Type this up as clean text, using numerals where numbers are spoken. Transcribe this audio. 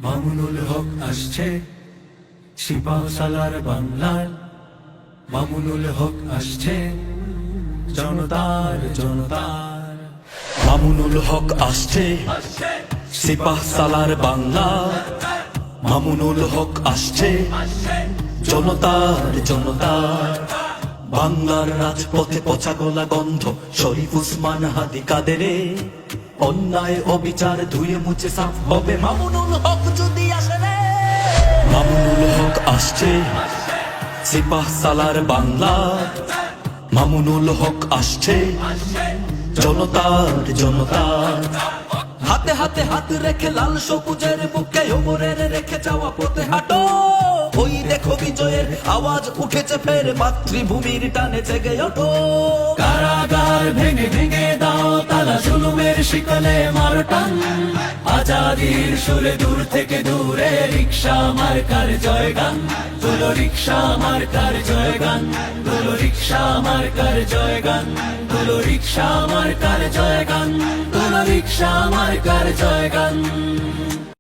মামুনুল হক আসছে সিপাহসালার বাংলার, মামুনুল হক আসছে জনতার জনতার। মামুনুল হক আসছে সিপাহসালার বাংলা, মামুনুল হক আসছে জনতার জনতার। বাংলার রাজপথে পচা গোলা গন্ধ, শরীফ উসমান হাদি কাদেরে অন্যায় অবিচার ধুয়ে মুছে সাফ হবে মামুনুল হক যদি আসে রে। মামুনুল হক আসছে সিপাহসালার বাংলা, মামুনুল হক আসছে জনতার জনতার। হাতে হাতে হাত রেখে লাল সবুজের বুকে ওমরের রেখে যাওয়া পথে হাঁটো, ওই দেখো বিজয়ের আওয়াজ উঠেছে ফের, মাতৃভূমির টানে জেগে ওঠো। কারাগার ভেঙে ভেঙে দাও তালা, জুলুমের শিকলে মারো টান, আজাদির সুরে দূর থেকে দূরে রিক্সা মার্কার জয়গান, তুলো রিক্সা মার্কার জয়গান, তুলো রিক্সা মার্কার জয়গান, তুলো রিক্সা মার্কার জয়গান, তুলো রিক্সা মার্কার জয়গান।